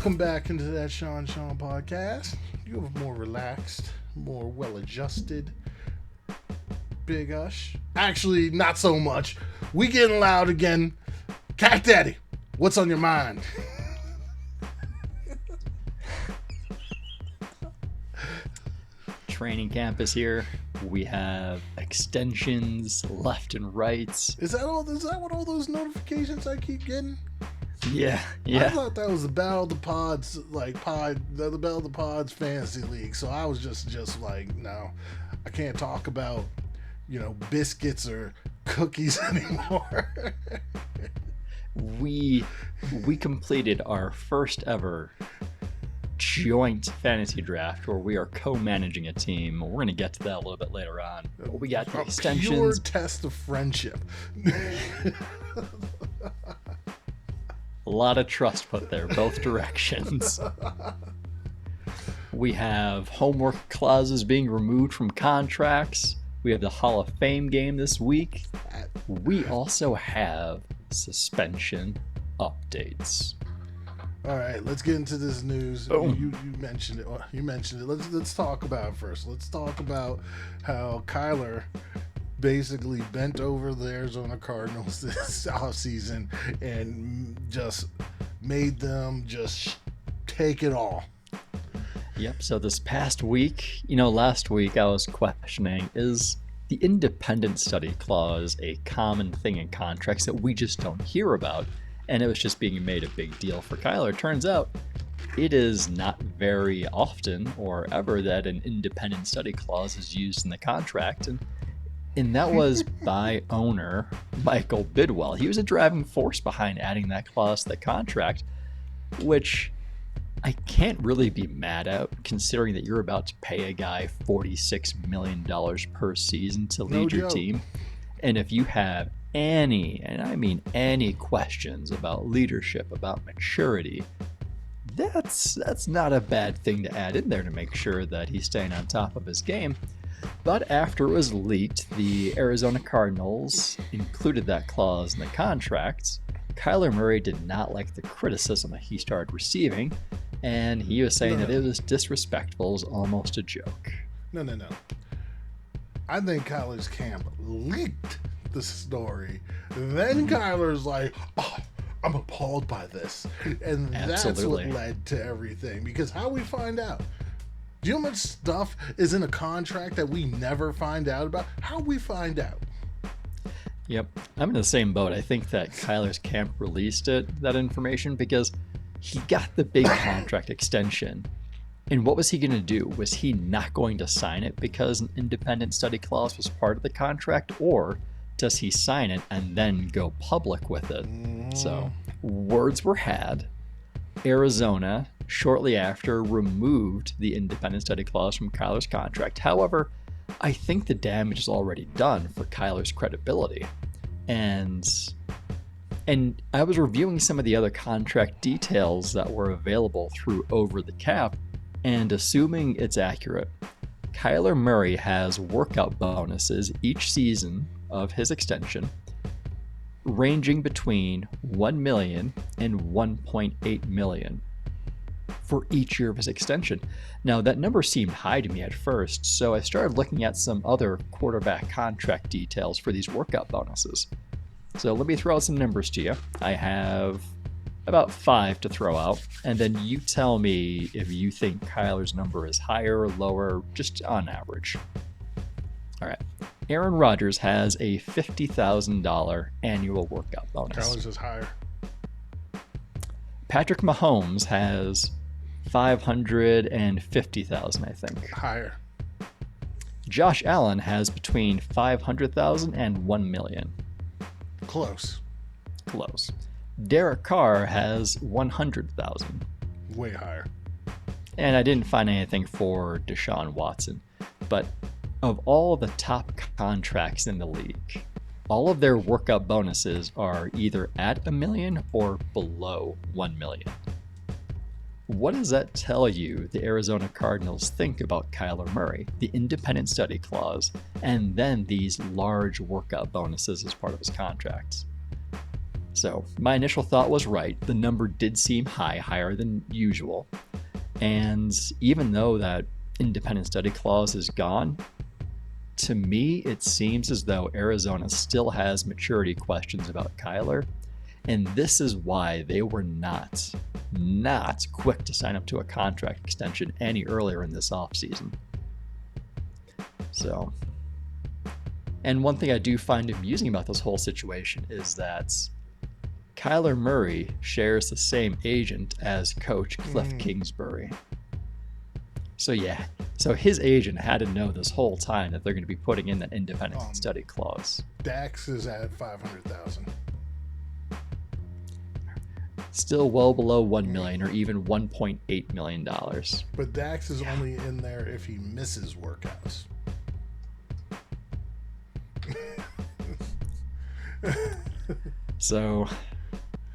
Welcome back into that Sean podcast. You have a more relaxed, more well-adjusted Big Ush. Actually, not so much. We getting loud again. Cat Daddy, what's on your mind? Training camp is here. We have extensions left and right. Is that what all those notifications I keep getting? Yeah. I thought that was the Battle of the Pods, the Battle of the Pods fantasy league. So I was just like, no, I can't talk about, biscuits or cookies anymore. We completed our first ever joint fantasy draft where we are co-managing a team. We're going to get to that a little bit later on. But we got the extensions. Pure test of friendship. A lot of trust put there, both directions. We have homework clauses being removed from contracts. We have the Hall of Fame game this week. We also have suspension updates. All right, let's get into this news. You mentioned it. You mentioned it. Let's talk about it first. Let's talk about how Kyler basically bent over the Arizona Cardinals this offseason and just made them just take it all. Yep. So this past week, last week I was questioning, is the independent study clause a common thing in contracts that we just don't hear about? And it was just being made a big deal for Kyler. Turns out it is not very often or ever that an independent study clause is used in the contract. And that was by owner Michael Bidwell. He was a driving force behind adding that clause to the contract, which I can't really be mad at, considering that you're about to pay a guy $46 million per season to lead your team. And if you have any, and I mean any, questions about leadership, about maturity, that's not a bad thing to add in there to make sure that he's staying on top of his game. But after it was leaked, the Arizona Cardinals included that clause in the contract. Kyler Murray did not like the criticism that he started receiving, and he was saying that it was disrespectful, is almost a joke. No. I think Kyler's camp leaked the story. Then Kyler's like, oh, I'm appalled by this. And that's what led to everything. Because how we find out? Do you know how much stuff is in a contract that we never find out about? How we find out? Yep. I'm in the same boat. I think that Kyler's camp released that information because he got the big contract extension. And what was he going to do? Was he not going to sign it because an independent study clause was part of the contract? Or does he sign it and then go public with it? So words were had. Arizona, shortly after, removed the independent study clause from Kyler's contract. However, I think the damage is already done for Kyler's credibility. And I was reviewing some of the other contract details that were available through Over the Cap, and assuming it's accurate, Kyler Murray has workout bonuses each season of his extension, ranging between $1 million and $1.8 million for each year of his extension. Now, that number seemed high to me at first, so I started looking at some other quarterback contract details for these workout bonuses. So let me throw out some numbers to you. I have about 5 to throw out, and then you tell me if you think Kyler's number is higher or lower, just on average. All right. Aaron Rodgers has a $50,000 annual workout bonus. Kyler's is higher. Patrick Mahomes has $550,000, I think. Higher. Josh Allen has between $500,000 and $1 million. Close. Derek Carr has $100,000. Way higher. And I didn't find anything for Deshaun Watson. But of all the top contracts in the league, all of their workout bonuses are either at $1 million or below $1 million. What does that tell you the Arizona Cardinals think about Kyler Murray, the independent study clause, and then these large workout bonuses as part of his contracts? So my initial thought was right. The number did seem high, higher than usual. And even though that independent study clause is gone, to me, it seems as though Arizona still has maturity questions about Kyler. And this is why they were not quick to sign up to a contract extension any earlier in this offseason. So, and one thing I do find amusing about this whole situation is that Kyler Murray shares the same agent as Coach Cliff Kingsbury. So yeah, so his agent had to know this whole time that they're going to be putting in that independent study clause. Dax is at $500,000. Still well below $1 million or even $1.8 million. But Dax is only in there if he misses workouts. So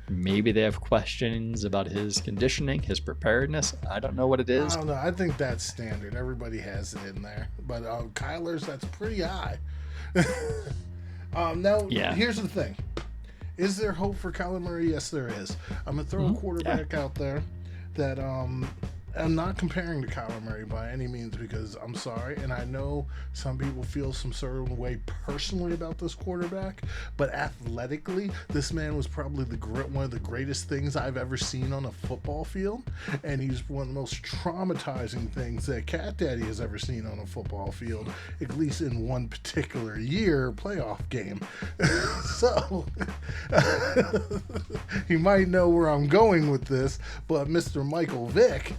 maybe they have questions about his conditioning, his preparedness. I don't know what it is. I don't know. I think that's standard. Everybody has it in there. But Kyler's, that's pretty high. Here's the thing. Is there hope for Kyler Murray? Yes, there is. I'm going to throw a quarterback out there that I'm not comparing to Kyler Murray by any means, because I'm sorry, and I know some people feel some certain way personally about this quarterback, but athletically, this man was probably one of the greatest things I've ever seen on a football field, and he's one of the most traumatizing things that Cat Daddy has ever seen on a football field, at least in one particular year playoff game. So, he might know where I'm going with this, but Mr. Michael Vick,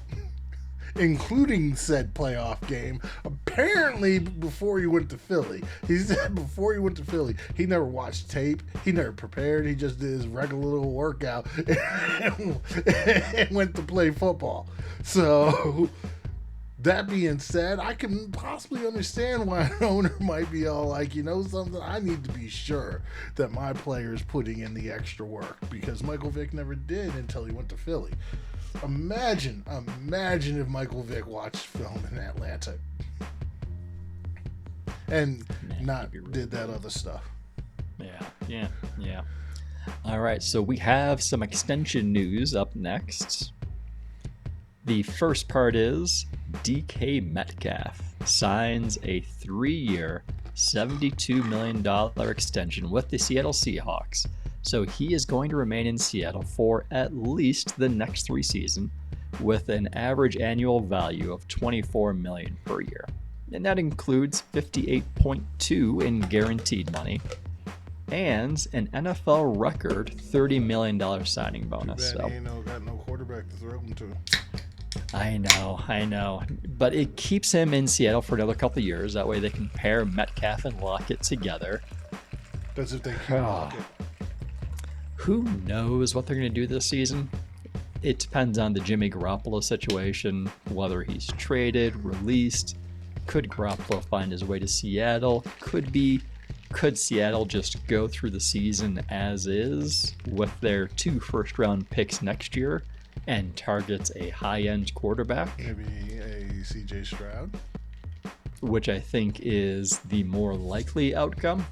including said playoff game, apparently before he went to Philly. He said before he went to Philly, he never watched tape, he never prepared, he just did his regular little workout and went to play football. So, that being said, I can possibly understand why an owner might be all like, you know something, I need to be sure that my player is putting in the extra work, because Michael Vick never did until he went to Philly. Imagine if Michael Vick watched film in Atlanta and did that other stuff. Yeah. All right, so we have some extension news up next. The first part is DK Metcalf signs a 3-year, $72 million extension with the Seattle Seahawks. So he is going to remain in Seattle for at least the next 3 seasons, with an average annual value of $24 million per year. And that includes $58.2 in guaranteed money and an NFL record $30 million signing bonus. Too bad he ain't got no quarterback to throw him to. I know. But it keeps him in Seattle for another couple of years. That way they can pair Metcalf and Lockett together. That's if they keep Lockett. Who knows what they're going to do this season? It depends on the Jimmy Garoppolo situation, whether he's traded, released. Could Garoppolo find his way to Seattle? Could Seattle just go through the season as is with their 2 first-round picks next year and target a high-end quarterback? Maybe a CJ Stroud? Which I think is the more likely outcome,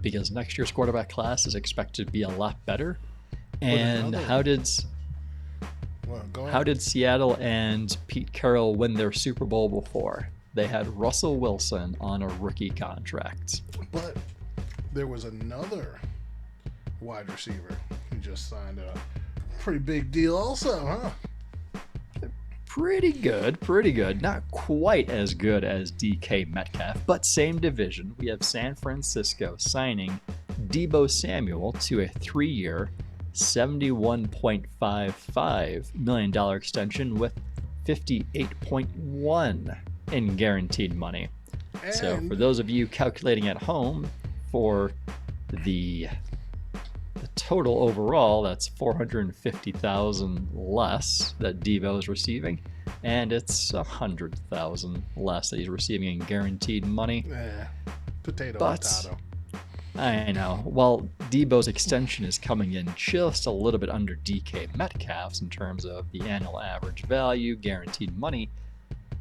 because next year's quarterback class is expected to be a lot better. And how did Seattle and Pete Carroll win their Super Bowl before? They had Russell Wilson on a rookie contract. But there was another wide receiver who just signed a pretty big deal also, huh? Pretty good. Not quite as good as DK Metcalf, but same division. We have San Francisco signing Deebo Samuel to a 3-year, $71.55 million extension with $58.1 in guaranteed money. And so for those of you calculating at home, for the total overall, that's $450,000 less that Deebo is receiving, and it's $100,000 less that he's receiving in guaranteed money. Potato. I know. Well, Deebo's extension is coming in just a little bit under DK Metcalf's in terms of the annual average value, guaranteed money.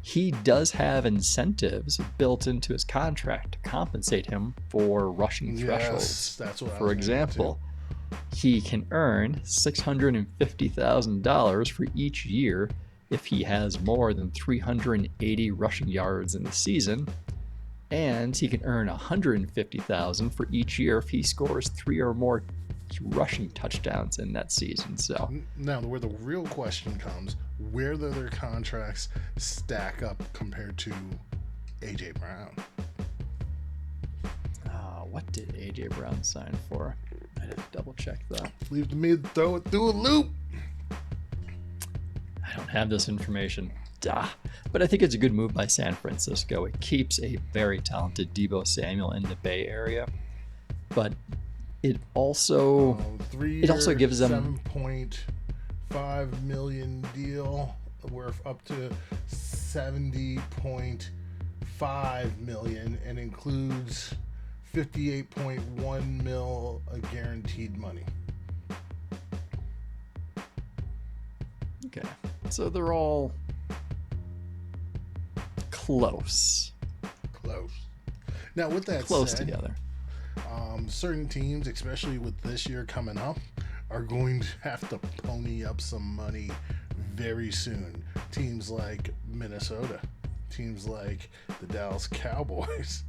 He does have incentives built into his contract to compensate him for rushing thresholds. That's what for example, he can earn $650,000 for each year if he has more than 380 rushing yards in the season, and he can earn $150,000 for each year if he scores 3 or more rushing touchdowns in that season. So now, where the real question comes, where do their contracts stack up compared to AJ Brown? What did AJ Brown sign for? I'd have to double check that. Leave to me to throw it through a loop. I don't have this information. But I think it's a good move by San Francisco. It keeps a very talented Deebo Samuel in the Bay Area, but it also gives them $7.5 million deal worth up to $70.5 million and includes $58.1 million guaranteed money. Okay, so they're all close. Now, with that close said, together. Certain teams, especially with this year coming up, are going to have to pony up some money very soon. Teams like Minnesota, teams like the Dallas Cowboys,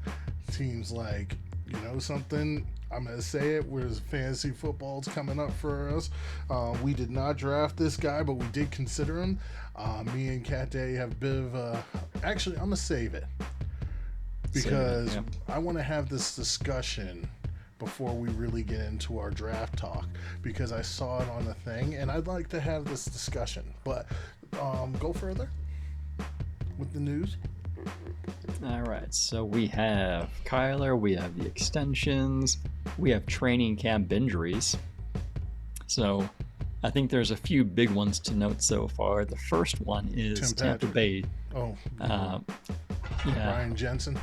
teams like, you know something, I'm going to say it, whereas fantasy football's coming up for us. We did not draft this guy, but we did consider him. Me and Cat Day have a bit of actually, I'm going to save it because I want to have this discussion before we really get into our draft talk, because I saw it on the thing and I'd like to have this discussion. But go further with the news. All right, so we have Kyler, we have the extensions, we have training camp injuries. So I think there's a few big ones to note so far. The first one is Tampa Bay. Ryan Jensen.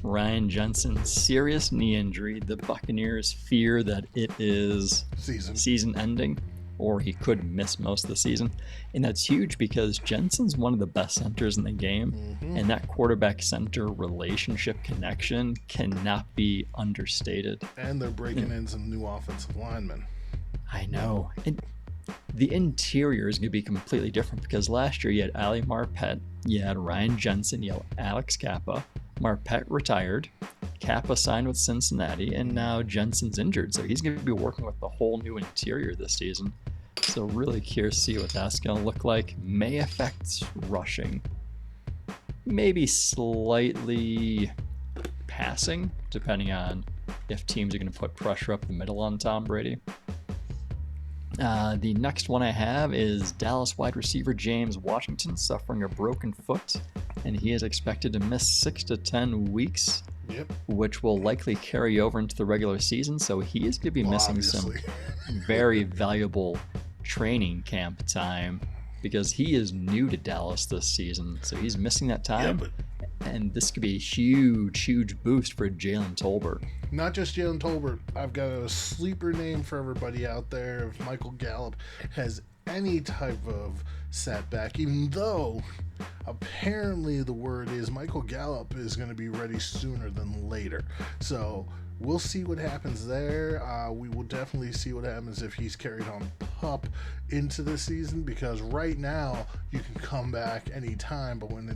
Ryan Jensen, serious knee injury. The Buccaneers fear that it is season ending, or he could miss most of the season. And that's huge because Jensen's one of the best centers in the game, and that quarterback center relationship connection cannot be understated. And they're breaking in some new offensive linemen. I know. And the interior is going to be completely different because last year you had Ali Marpet, you had Ryan Jensen, you had Alex Kappa. Marpet retired, Kappa signed with Cincinnati, and now Jensen's injured, so he's going to be working with the whole new interior this season. So really curious to see what that's going to look like. May affect rushing, maybe slightly passing, depending on if teams are going to put pressure up the middle on Tom Brady. The next one I have is Dallas wide receiver James Washington suffering a broken foot, and he is expected to miss 6 to 10 weeks, which will likely carry over into the regular season. So he is going to be missing some very valuable training camp time because he is new to Dallas this season. So he's missing that time. And this could be a huge boost for Jalen Tolbert. Not just Jalen Tolbert. I've got a sleeper name for everybody out there. If Michael Gallup has any type of setback, even though apparently the word is Michael Gallup is going to be ready sooner than later. So we'll see what happens there. We will definitely see what happens if he's carried on PUP into the season, because right now you can come back anytime, but when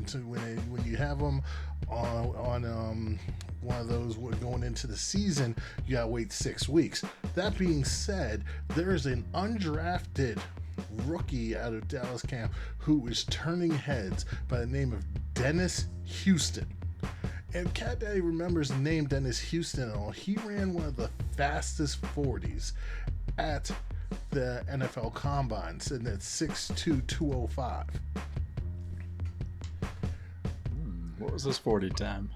you have him on one of those going into the season, you gotta wait 6 weeks. That being said, there is an undrafted rookie out of Dallas camp who is turning heads by the name of Dennis Houston. And Cat Daddy remembers the name Dennis Houston and all. He ran one of the fastest 40s at the NFL Combine, sitting at 6'2", 205. What was this 40 time?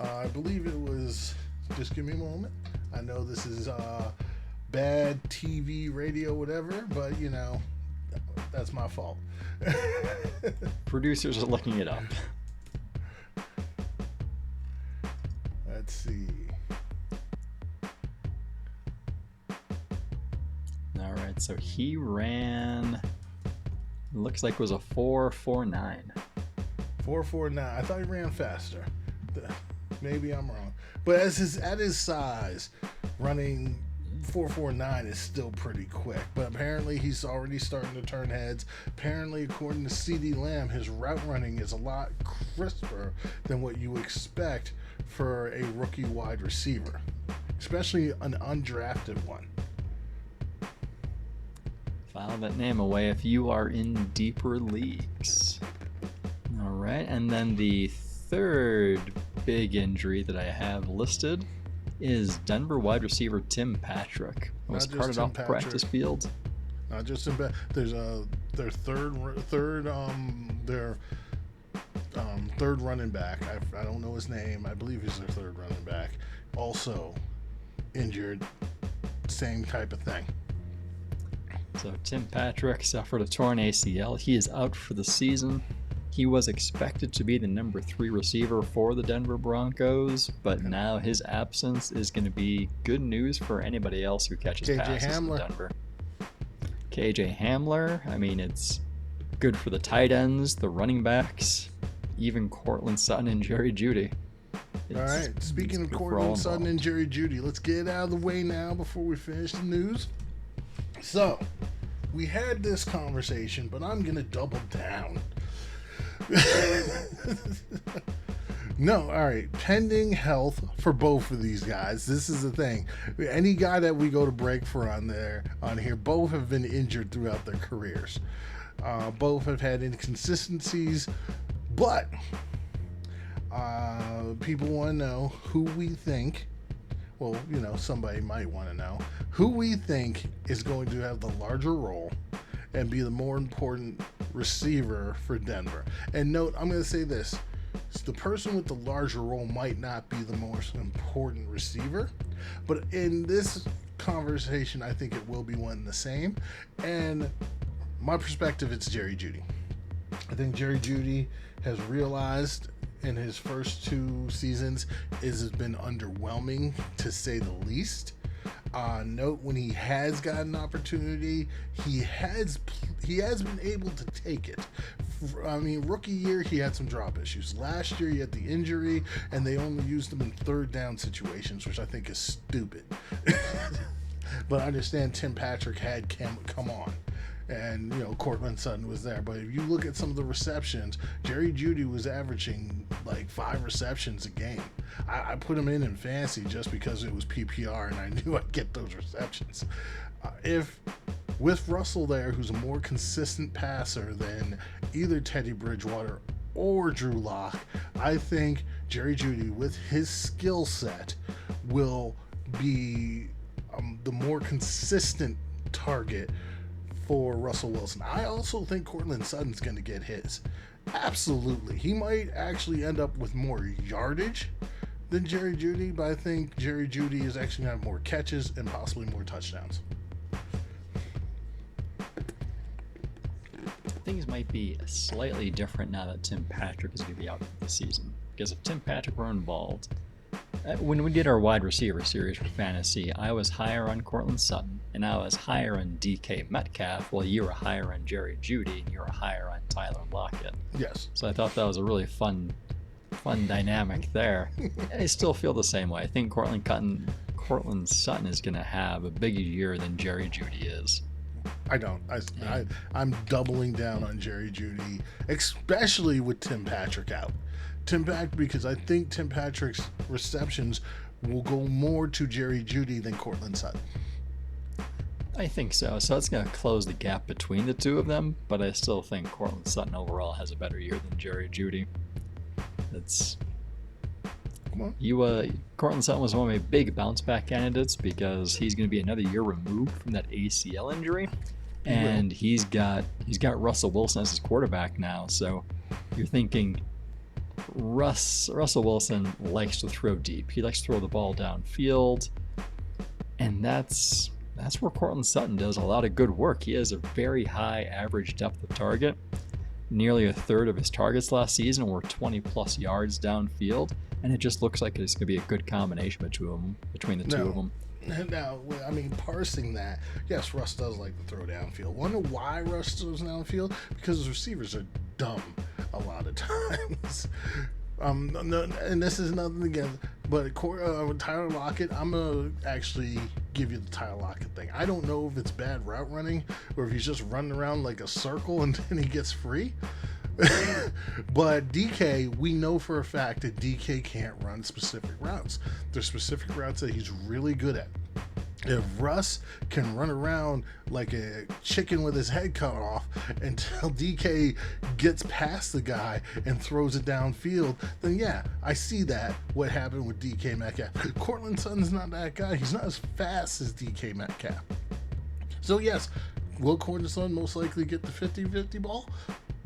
I believe it was, just give me a moment. I know this is bad TV, radio, whatever, but you know, that's my fault. Producers are looking it up. Let's see. All right, so he ran, looks like it was a 4.49. 4.49. I thought he ran faster. Maybe I'm wrong. But at his size, running 4.49 is still pretty quick, but apparently he's already starting to turn heads. Apparently, according to CeeDee Lamb, his route running is a lot crisper than what you expect for a rookie wide receiver, especially an undrafted one. File that name away if you are in deeper leagues. All right, and then the third big injury that I have listed is Denver wide receiver Tim Patrick. Was carted off the practice field. Not just in there's their third running back. I don't know his name. I believe he's their third running back. Also injured. Same type of thing. So Tim Patrick suffered a torn ACL. He is out for the season. He was expected to be the number 3 receiver for the Denver Broncos, but now his absence is going to be good news for anybody else who catches passes in Denver. KJ Hamler, I mean, it's good for the tight ends, the running backs, even Courtland Sutton and Jerry Jeudy. All right, speaking of Courtland Sutton and Jerry Jeudy, let's get it out of the way now before we finish the news. So, we had this conversation, but I'm going to double down. No, all right. Pending health for both of these guys. This is the thing. Any guy that we go to break for on here, both have been injured throughout their careers. Both have had inconsistencies, but people want to know who we think. Well, somebody might want to know who we think is going to have the larger role and be the more important receiver for Denver. And note, I'm going to say this. The person with the larger role might not be the most important receiver, but in this conversation, I think it will be one and the same. And my perspective, it's Jerry Jeudy. I think Jerry Jeudy has realized in his first 2 seasons has been underwhelming, to say the least. Note, when he has got an opportunity, he has been able to take it. I mean, rookie year, he had some drop issues. Last year, he had the injury, and they only used him in third down situations, which I think is stupid. But I understand Tim Patrick had come on. And, Courtland Sutton was there. But if you look at some of the receptions, Jerry Jeudy was averaging like 5 receptions a game. I put him in fantasy just because it was PPR and I knew I'd get those receptions. If with Russell there, who's a more consistent passer than either Teddy Bridgewater or Drew Lock, I think Jerry Jeudy, with his skill set, will be the more consistent target for Russell Wilson. I also think Courtland Sutton's going to get his. Absolutely. He might actually end up with more yardage than Jerry Jeudy, but I think Jerry Jeudy is actually going to have more catches and possibly more touchdowns. Things might be slightly different now that Tim Patrick is going to be out for the season. Because if Tim Patrick were involved, when we did our wide receiver series for fantasy, I was higher on Courtland Sutton, and I was higher on DK Metcalf, while you were higher on Jerry Jeudy, and you were higher on Tyler Lockett. Yes. So I thought that was a really fun dynamic there. I still feel the same way. I think Courtland Sutton is going to have a bigger year than Jerry Jeudy is. I don't. I'm doubling down on Jerry Jeudy, especially with Tim Patrick out. Because I think Tim Patrick's receptions will go more to Jerry Jeudy than Courtland Sutton. I think so. So it's going to close the gap between the two of them, but I still think Courtland Sutton overall has a better year than Jerry Jeudy. Courtland Sutton was one of my big bounce back candidates because he's going to be another year removed from that ACL injury, and he's got Russell Wilson as his quarterback now. So you're thinking Russell Wilson likes to throw deep. He likes to throw the ball downfield, and that's where Courtland Sutton does a lot of good work. He has a very high average depth of target. Nearly a third of his targets last season were 20-plus yards downfield, and it just looks like it's going to be a good combination between the two of them. Now, I mean, parsing that, yes, Russ does like to throw downfield. Wonder why Russ throws downfield? Because his receivers are dumb a lot of times. And this is nothing against But Tyler Lockett, I'm going to actually give you the Tyler Lockett thing. I don't know if it's bad route running or if he's just running around like a circle and then he gets free. But DK, we know for a fact that DK can't run specific routes. There's specific routes that he's really good at. If Russ can run around like a chicken with his head cut off until DK gets past the guy and throws it downfield, then yeah, I see that, what happened with DK Metcalf. Courtland Sutton's not that guy. He's not as fast as DK Metcalf. So yes, will Courtland Sutton most likely get the 50-50 ball?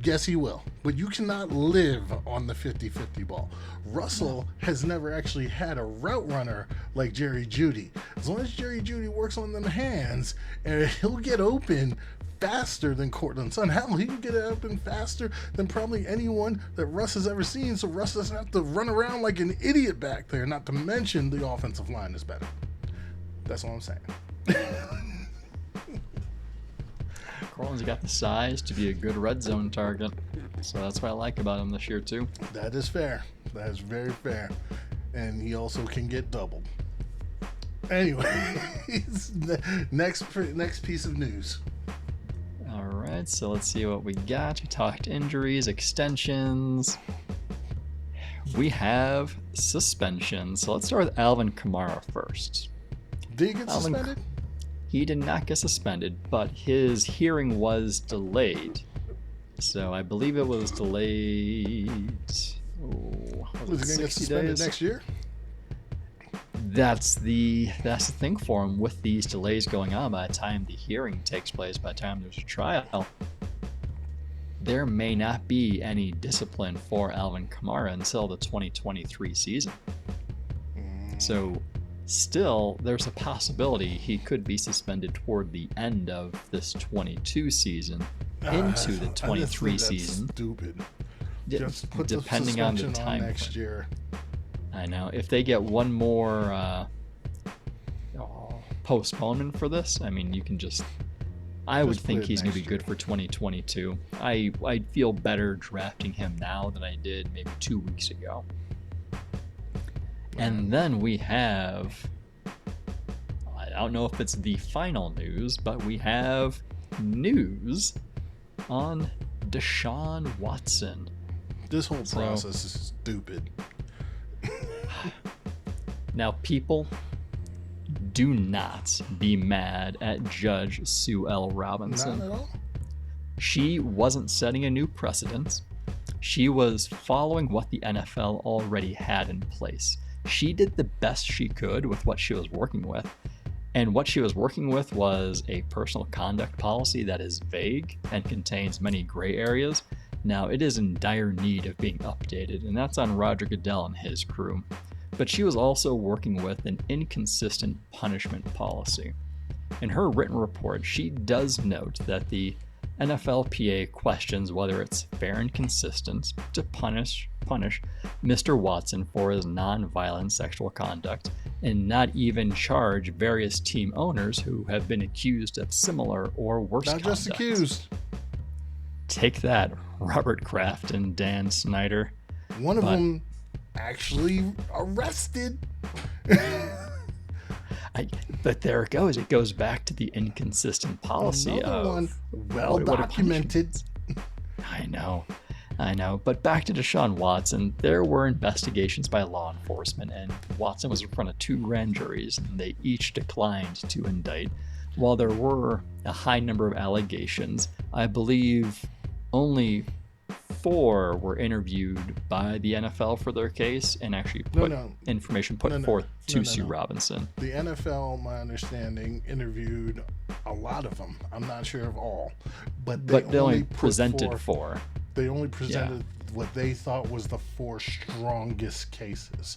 Yes, he will. But you cannot live on the 50-50 ball. Russell has never actually had a route runner like Jerry Jeudy. As long as Jerry Jeudy works on them hands, and he'll get open faster than Courtland Sutton. Hell, he can get open faster than probably anyone that Russ has ever seen, so Russ doesn't have to run around like an idiot back there, not to mention the offensive line is better. That's all I'm saying. Courtland's got the size to be a good red zone target, so that's what I like about him this year too. That is fair. That is very fair, and he also can get doubled. Anyway, next piece of news. All right, so let's see what we got. We talked injuries, extensions. We have suspensions. So let's start with Alvin Kamara first. Did he get suspended? He did not get suspended, but his hearing was delayed. So I believe it was delayed. Was he going to get suspended next year? That's the thing for him with these delays going on. By the time the hearing takes place, by the time there's a trial, there may not be any discipline for Alvin Kamara until the 2023 season. So still, there's a possibility he could be suspended toward the end of this 22 season into the 23 season. Stupid. Just put depending on the time next year. I know. If they get one more postponement for this, I mean, you can just. I would think he's going to be good for 2022. I'd feel better drafting him now than I did maybe 2 weeks ago. And then we have, I don't know if it's the final news, but we have news on Deshaun Watson. This whole process is stupid. Now, people, do not be mad at Judge Sue L. Robinson. Not at all. She wasn't setting a new precedent. She was following what the NFL already had in place. She did the best she could with what she was working with. And what she was working with was a personal conduct policy that is vague and contains many gray areas. Now, it is in dire need of being updated, and that's on Roger Goodell and his crew. But she was also working with an inconsistent punishment policy. In her written report, she does note that the NFLPA questions whether it's fair and consistent to punish Mr. Watson for his non-violent sexual conduct and not even charge various team owners who have been accused of similar or worse conduct. Not just accused. Take that, Robert Kraft and Dan Snyder. One of them actually arrested. But there it goes. It goes back to the inconsistent policy. Another one, well documented. I know. But back to Deshaun Watson. There were investigations by law enforcement, and Watson was in front of 2 grand juries, and they each declined to indict. While there were a high number of allegations, I believe only 4 were interviewed by the NFL for their case and actually put information forth to Sue Robinson. The NFL, my understanding, interviewed a lot of them. I'm not sure of all, but they only presented 4. They only presented what they thought was the 4 strongest cases.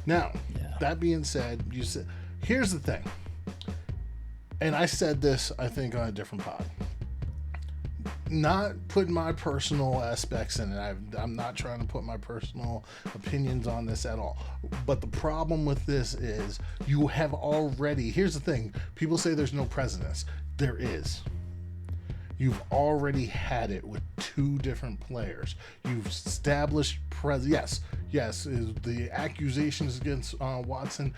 Now, that being said, here's the thing, and I said this, I think, on a different pod. Not putting my personal aspects in it. I'm not trying to put my personal opinions on this at all. But the problem with this is you have already, here's the thing, people say there's no precedence. There is. You've already had it with 2 different players. You've established yes, Yes, is the accusations against Watson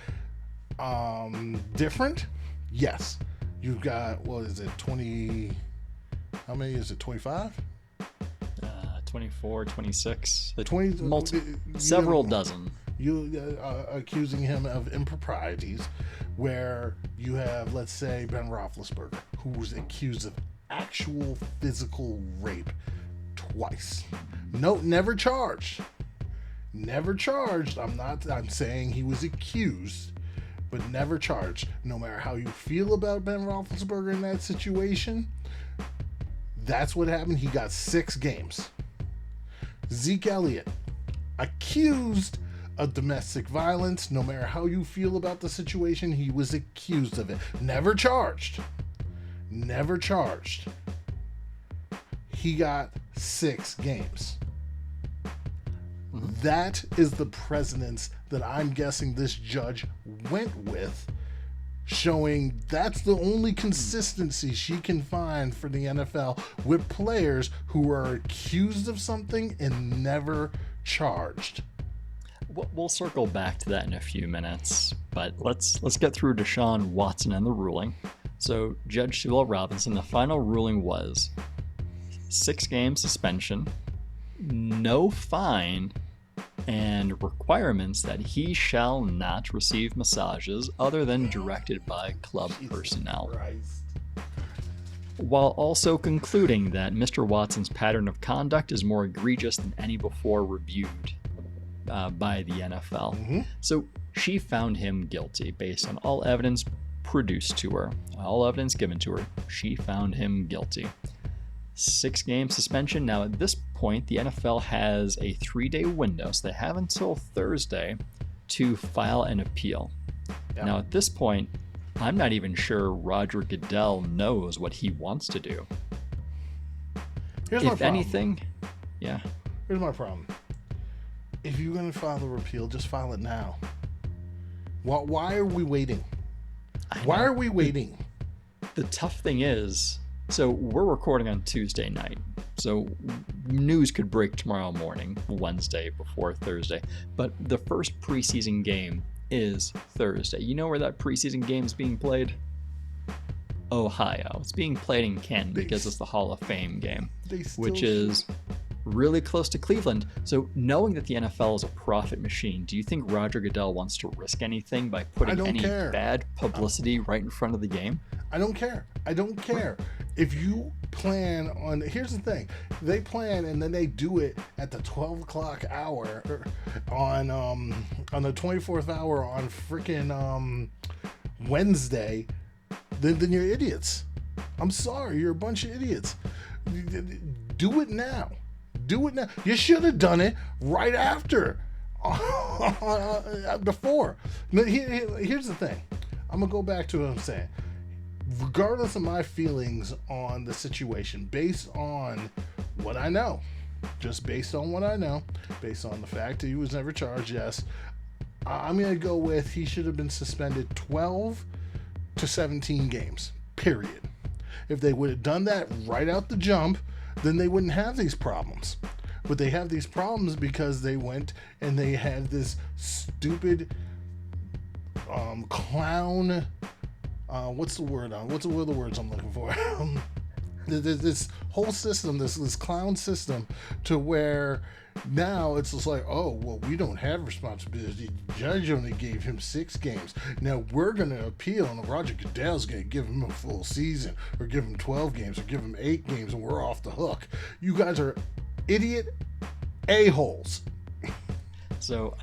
different? Yes. You've got, what is it, 20, how many is it, 25? 24, 26, 20, several dozen. You accusing him of improprieties, where you have, let's say, Ben Roethlisberger, who was accused of actual physical rape twice. No, never charged. Never charged. I'm saying he was accused, but never charged. No matter how you feel about Ben Roethlisberger in that situation, that's what happened. He got 6 games. Zeke Elliott, accused of domestic violence. No matter how you feel about the situation, he was accused of it. Never charged. Never charged. He got 6 games. That is the precedence that I'm guessing this judge went with, showing that's the only consistency she can find for the NFL with players who are accused of something and never charged. We'll circle back to that in a few minutes, but let's get through Deshaun Watson and the ruling. So Judge Sewell Robinson, the final ruling was 6-game suspension, no fine, and requirements that he shall not receive massages other than directed by club personnel. While also concluding that Mr. Watson's pattern of conduct is more egregious than any before reviewed by the NFL. Mm-hmm. So she found him guilty based on all evidence produced to her, all evidence given to her. She found him guilty. 6-game suspension. Now, at this point, the NFL has a 3-day window, so they have until Thursday to file an appeal. Yeah. Now, at this point, I'm not even sure Roger Goodell knows what he wants to do. Here's my If problem. anything, yeah. Here's my problem. If you're going to file the repeal, just file it now. Why are we waiting? Why are we waiting? The tough thing is, so we're recording on Tuesday night. So news could break tomorrow morning, Wednesday before Thursday. But the first preseason game is Thursday. You know where that preseason game is being played? Ohio. It's being played in Canton because it's the Hall of Fame game, which is really close to Cleveland. So knowing that the NFL is a profit machine, do you think Roger Goodell wants to risk anything by putting any bad publicity right in front of the game? I don't care. I don't care. If you plan on, here's the thing, they plan and then they do it at the 12 o'clock hour on the 24th hour on freaking Wednesday, then you're idiots. I'm sorry, you're a bunch of idiots. Do it now. Do it now. You should have done it right after, before. Here's the thing. I'm going to go back to what I'm saying. Regardless of my feelings on the situation, based on what I know, just based on what I know, based on the fact that he was never charged, yes, I'm going to go with he should have been suspended 12 to 17 games, period. If they would have done that right out the jump, then they wouldn't have these problems. But they have these problems because they went and they had this stupid clown... what's the word? What's the words I'm looking for? This whole system, this clown system, to where now it's just like, oh, well, we don't have responsibility. The judge only gave him 6 games. Now we're going to appeal, and Roger Goodell's going to give him a full season, or give him 12 games, or give him 8 games, and we're off the hook. You guys are idiot a-holes. So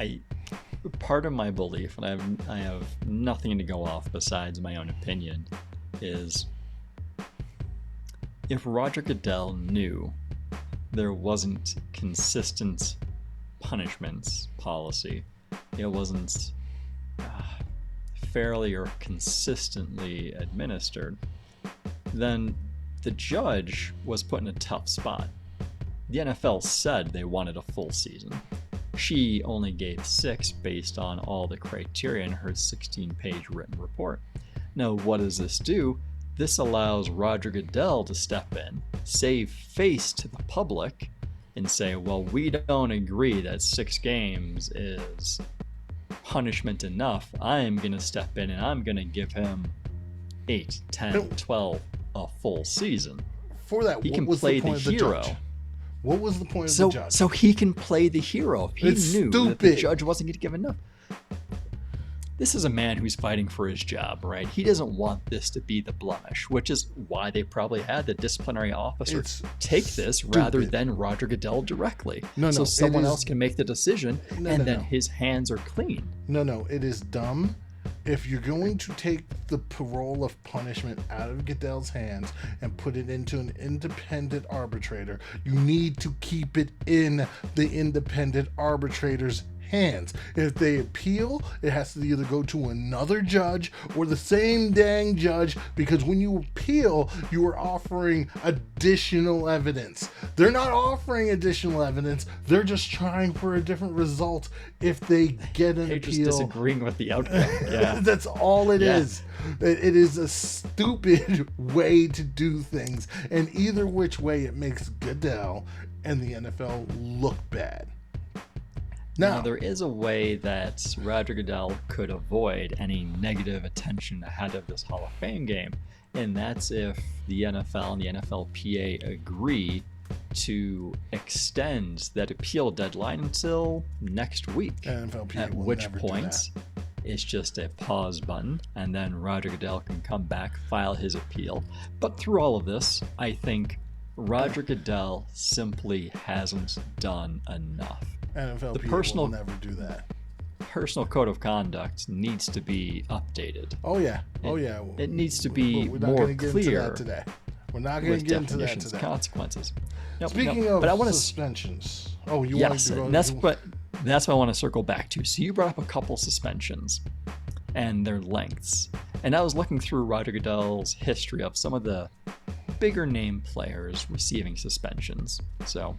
part of my belief, and I have nothing to go off besides my own opinion, is if Roger Goodell knew there wasn't consistent punishments policy, it wasn't fairly or consistently administered, then the judge was put in a tough spot. The NFL said they wanted a full season. She only gave 6 based on all the criteria in her 16-page written report. Now, what does this do? This allows Roger Goodell to step in, save face to the public, and say, well, we don't agree that 6 games is punishment enough. I'm going to step in and I'm going to give him 8, 10, 12, a full season. For that, he can play the hero. What was the point of the judge? So he can play the hero. He knew that the judge wasn't going to give enough. This is a man who's fighting for his job, right? He doesn't want this to be the blemish, which is why they probably had the disciplinary officer take this rather than Roger Goodell directly. So someone else can make the decision, and then his hands are clean. No, it is dumb. If you're going to take the parole of punishment out of Goodell's hands and put it into an independent arbitrator, you need to keep it in the independent arbitrator's hands. If they appeal, it has to either go to another judge or the same dang judge, because when you appeal, you are offering additional evidence. They're not offering additional evidence. They're just trying for a different result if they get an appeal. Just disagreeing with the outcome. Yeah. That's all it is. It is a stupid way to do things, and either which way it makes Goodell and the NFL look bad. Now, there is a way that Roger Goodell could avoid any negative attention ahead of this Hall of Fame game, and that's if the NFL and the NFLPA agree to extend that appeal deadline until next week. At which point, it's just a pause button, and then Roger Goodell can come back, file his appeal. But through all of this, I think Roger Goodell simply hasn't done enough. NFLPA will never do that. Personal code of conduct needs to be updated. It needs to be more clear. We're not going to get into that today. Consequences. Speaking of suspensions. That's what I want to circle back to. So you brought up a couple suspensions and their lengths. And I was looking through Roger Goodell's history of some of the bigger name players receiving suspensions. So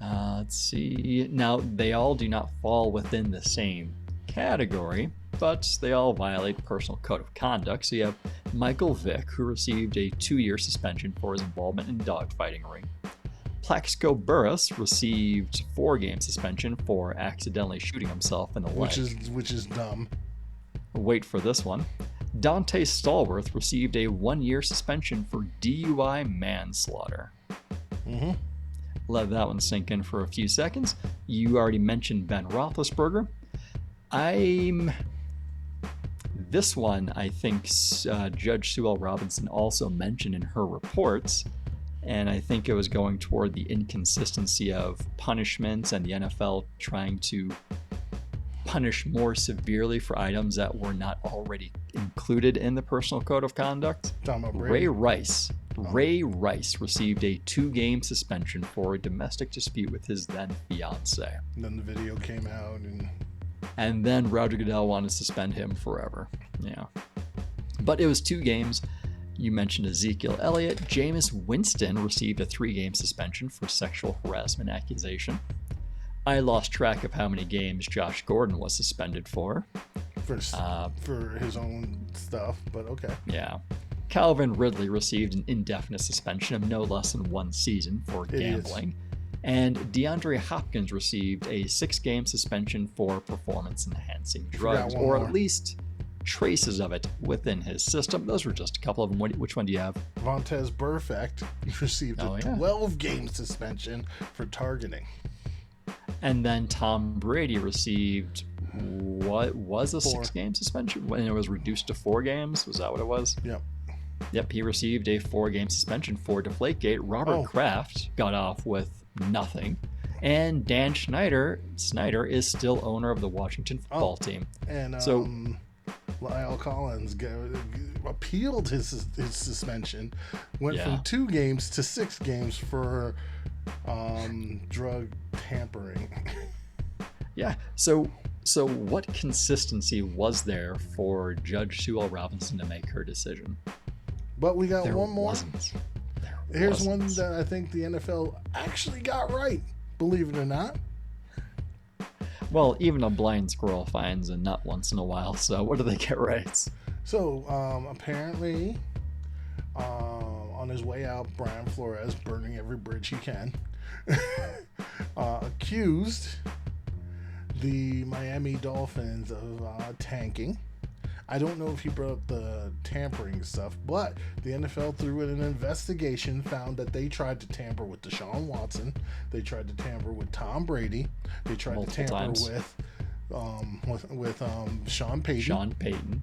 let's see. Now, they all do not fall within the same category, but they all violate personal code of conduct. So you have Michael Vick, who received a 2-year suspension for his involvement in dogfighting ring. Plaxico Burress received 4-game suspension for accidentally shooting himself in the leg. Which is dumb. Wait for this one. Dante Stallworth received a 1-year suspension for DUI manslaughter. Mm-hmm. Let that one sink in for a few seconds. You already mentioned Ben Roethlisberger. This one, I think Judge Sue L. Robinson also mentioned in her reports, and I think it was going toward the inconsistency of punishments and the NFL trying to punish more severely for items that were not already included in the personal code of conduct. Ray Rice received a 2-game suspension for a domestic dispute with his then fiance. And then the video came out, and then Roger Goodell wanted to suspend him forever. Yeah, but it was 2 games. You mentioned Ezekiel Elliott. Jameis Winston received a 3-game suspension for sexual harassment accusation. I lost track of how many games Josh Gordon was suspended for his own stuff, but okay. Yeah. Calvin Ridley received an indefinite suspension of no less than 1 season for gambling. And DeAndre Hopkins received a 6-game suspension for performance-enhancing drugs, or at least traces of it within his system. Those were just a couple of them. Which one do you have? Vontez Burfict received a 12-game suspension for targeting. And then Tom Brady received what was a 6-game suspension when it was reduced to 4 games? Was that what it was? Yep, he received a 4-game suspension for Deflategate. Robert Kraft got off with nothing. And Dan Snyder is still owner of the Washington football team. And Lyle Collins appealed his suspension, went from 2 games to 6 games for drug tampering. So what consistency was there for Judge Sue L. Robinson to make her decision? But we got one more. Here's wasn't. One that I think the NFL actually got right, believe it or not. Well, even a blind squirrel finds a nut once in a while, so what do they get right? So, apparently, on his way out, Brian Flores, burning every bridge he can, accused the Miami Dolphins of tanking. I don't know if he brought up the tampering stuff, but the NFL, through an investigation, found that they tried to tamper with Deshaun Watson. They tried to tamper with Tom Brady. They tried to tamper with Sean Payton. Sean Payton.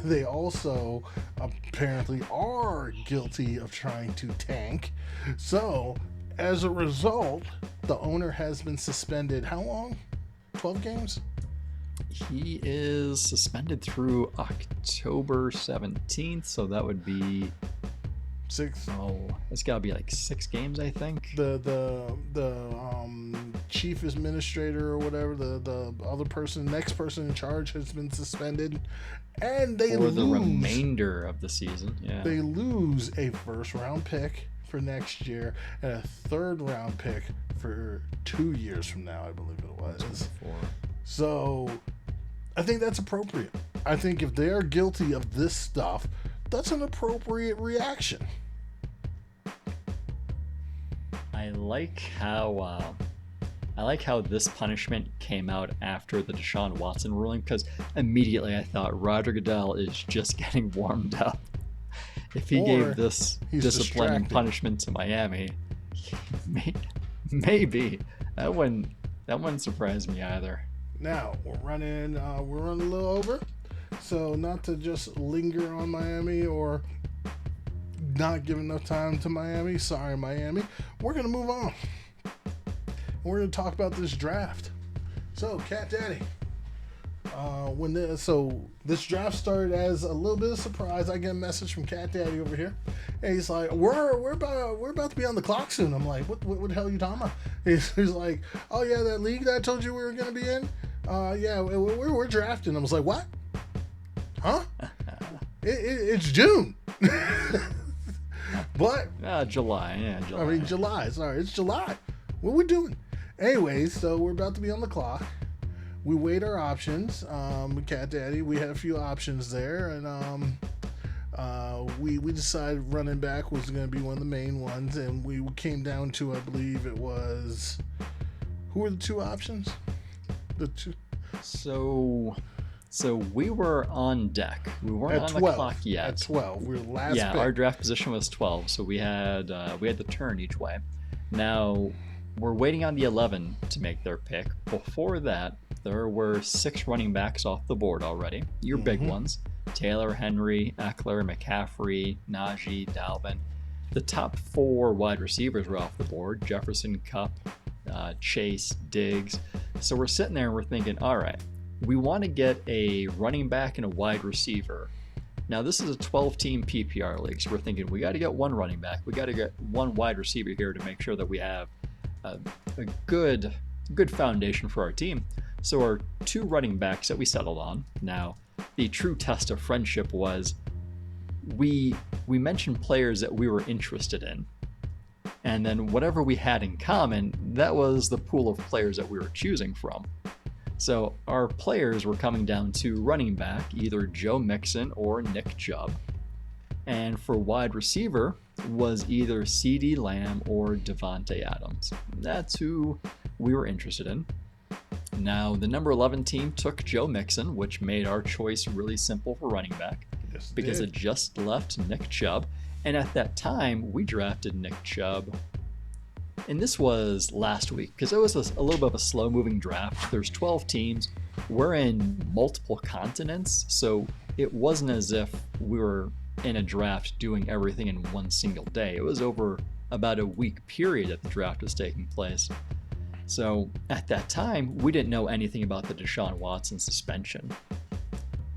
They also apparently are guilty of trying to tank. So, as a result, the owner has been suspended. How long? 12 games? He is suspended through October 17th, so that would be 6. Oh, it's got to be like 6 games, I think. The chief administrator or whatever, the other person, next person in charge has been suspended, and they lose the remainder of the season. Yeah, they lose a first-round pick for next year and a third-round pick for 2 years from now, I believe it was. So, I think that's appropriate. I think if they are guilty of this stuff, that's an appropriate reaction. I like how this punishment came out after the Deshaun Watson ruling, because immediately I thought Roger Goodell is just getting warmed up. If he gave this disciplining punishment to Miami, maybe that wouldn't surprise me either. Now we're running a little over, so not to just linger on Miami or not give enough time to Miami. Sorry, Miami. We're gonna move on. We're gonna talk about this draft. So, Cat Daddy, this draft started as a little bit of surprise. I get a message from Cat Daddy over here, and he's like, "We're about to be on the clock soon." I'm like, "What the hell are you talking about?" He's like, "Oh yeah, that league that I told you we were gonna be in. Yeah, we're drafting." I was like, "What? Huh? It's June." But July, yeah, July. I mean, July. Sorry, it's July. What are we doing? Anyways, so we're about to be on the clock. We weighed our options. Cat Daddy, we had a few options there, and we decided running back was going to be one of the main ones, and we came down to, I believe it was, who were the two options? The two. So we were on deck. We weren't on the clock yet. At 12, we were last. Yeah, pick. Our draft position was 12, so we had the turn each way. Now we're waiting on the 11 to make their pick. Before that, there were 6 running backs off the board already. Your big ones: Taylor, Henry, Eckler, McCaffrey, Najee, Dalvin. The top 4 wide receivers were off the board: Jefferson, Kupp, Chase, Diggs. So we're sitting there and we're thinking, all right, we want to get a running back and a wide receiver. Now, this is a 12-team PPR league, so we're thinking we got to get one running back. We got to get one wide receiver here to make sure that we have a good foundation for our team. So our 2 running backs that we settled on. Now, the true test of friendship was we mentioned players that we were interested in. And then whatever we had in common, that was the pool of players that we were choosing from. So our players were coming down to running back, either Joe Mixon or Nick Chubb. And for wide receiver was either CeeDee Lamb or Davante Adams. That's who we were interested in. Now, the number 11 team took Joe Mixon, which made our choice really simple for running back, because it just left Nick Chubb. And at that time, we drafted Nick Chubb. And this was last week, because it was a little bit of a slow-moving draft. There's 12 teams. We're in multiple continents, so it wasn't as if we were in a draft doing everything in one single day. It was over about a week period that the draft was taking place. So at that time, we didn't know anything about the Deshaun Watson suspension.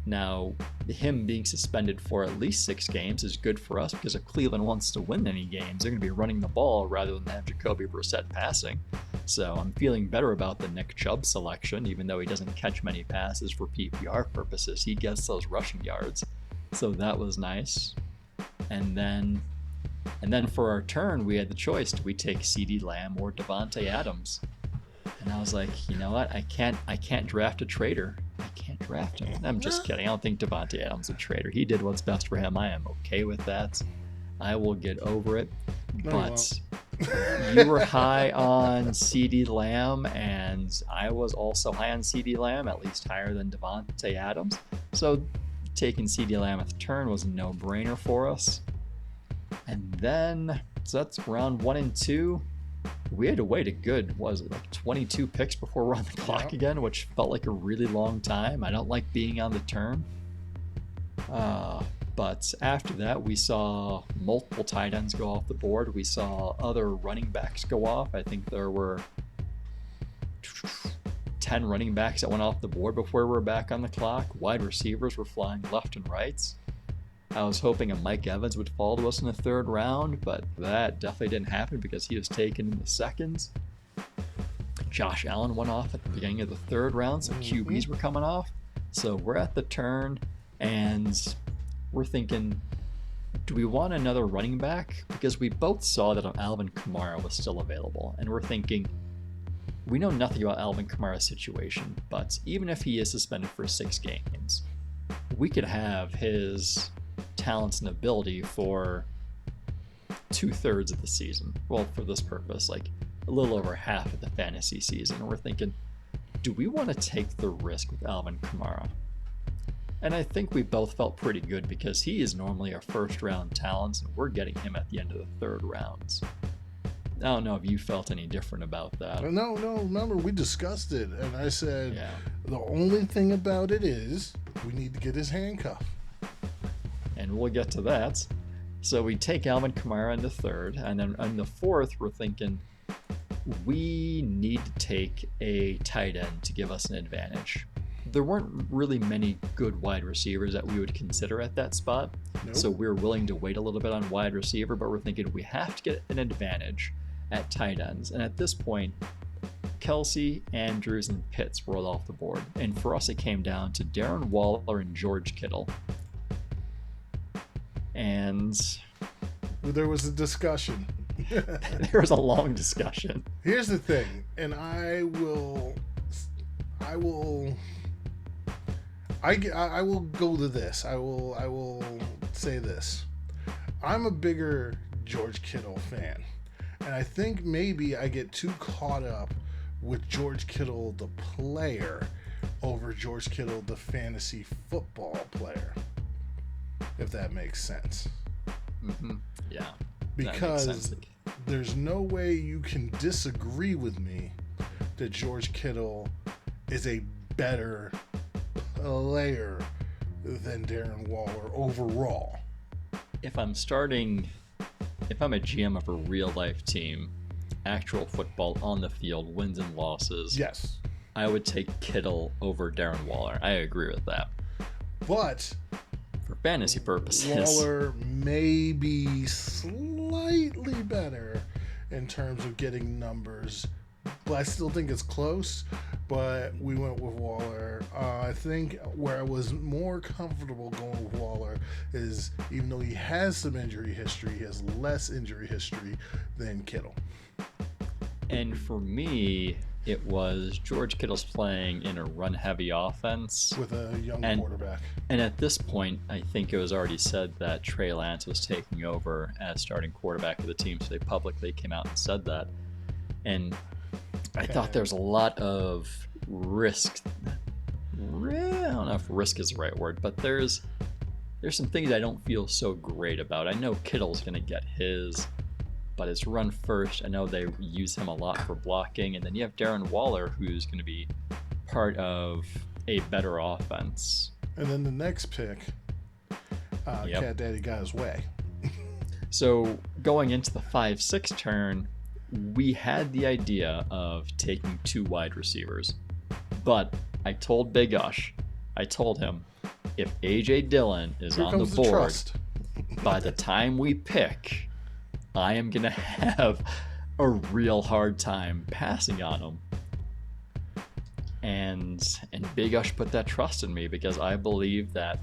Now, him being suspended for at least 6 games is good for us, because if Cleveland wants to win any games, they're going to be running the ball rather than have Jacoby Brissett passing. So I'm feeling better about the Nick Chubb selection, even though he doesn't catch many passes for PPR purposes. He gets those rushing yards. So that was nice. And then for our turn, we had the choice. Do we take CeeDee Lamb or Davante Adams? And I was like, you know what? I can't draft a traitor. I can't draft him. I'm just kidding. I don't think Davante Adams is a traitor. He did what's best for him. I am okay with that. I will get over it. No, but You were high on CeeDee Lamb, and I was also high on CeeDee Lamb, at least higher than Davante Adams. So taking CeeDee Lamb at the turn was a no-brainer for us. And then, so that's round 1 and 2. We had to wait a good, was it like 22 picks before we're on the clock again, which felt like a really long time. I don't like being on the turn. But after that, we saw multiple tight ends go off the board. We saw other running backs go off. I think there were 10 running backs that went off the board before we were back on the clock. Wide receivers were flying left and right. I was hoping a Mike Evans would fall to us in the 3rd round, but that definitely didn't happen because he was taken in the seconds. Josh Allen went off at the beginning of the 3rd round, so QBs were coming off. So we're at the turn, and we're thinking, do we want another running back? Because we both saw that Alvin Kamara was still available, and we're thinking, we know nothing about Alvin Kamara's situation, but even if he is suspended for 6 games, we could have his talents and ability for 2/3 of the season. Well, for this purpose, like a little over half of the fantasy season. And we're thinking, do we want to take the risk with Alvin Kamara? And I think we both felt pretty good because he is normally our 1st-round talent, and we're getting him at the end of the 3rd rounds. I don't know if you felt any different about that. No, remember, we discussed it, and I said, the only thing about it is we need to get his handcuff. And we'll get to that. So we take Alvin Kamara in the 3rd, and then in the 4th, we're thinking we need to take a tight end to give us an advantage. There weren't really many good wide receivers that we would consider at that spot. Nope. So we're willing to wait a little bit on wide receiver, but we're thinking we have to get an advantage at tight ends. And at this point, Kelsey, Andrews, and Pitts rolled off the board. And for us, it came down to Darren Waller and George Kittle. And there was a discussion. There was a long discussion. Here's the thing, and I will go to this. I will say this. I'm a bigger George Kittle fan, and I think maybe I get too caught up with George Kittle the player over George Kittle the fantasy football player, if that makes sense. Mm-hmm. Yeah. Because there's no way you can disagree with me that George Kittle is a better player than Darren Waller overall. If I'm a GM of a real life team, actual football on the field, wins and losses, yes, I would take Kittle over Darren Waller. I agree with that. But for fantasy purposes, Waller may be slightly better in terms of getting numbers, but I still think it's close. But we went with Waller. I think where I was more comfortable going with Waller is, even though he has some injury history, he has less injury history than Kittle. And for me, it was George Kittle's playing in a run-heavy offense with a young quarterback. And at this point, I think it was already said that Trey Lance was taking over as starting quarterback of the team, so they publicly came out and said that. And I thought there's a lot of risk. I don't know if risk is the right word, but there's some things I don't feel so great about. I know Kittle's going to get his, but it's run first. I know they use him a lot for blocking. And then you have Darren Waller, who's going to be part of a better offense. And then the next pick, Cat Daddy got his way. So going into the 5-6 turn, we had the idea of taking 2 wide receivers. But I told Big Ush, I told him, if A.J. Dillon is on the board, by the time we pick, I am going to have a real hard time passing on him. And Big Ush put that trust in me because I believe that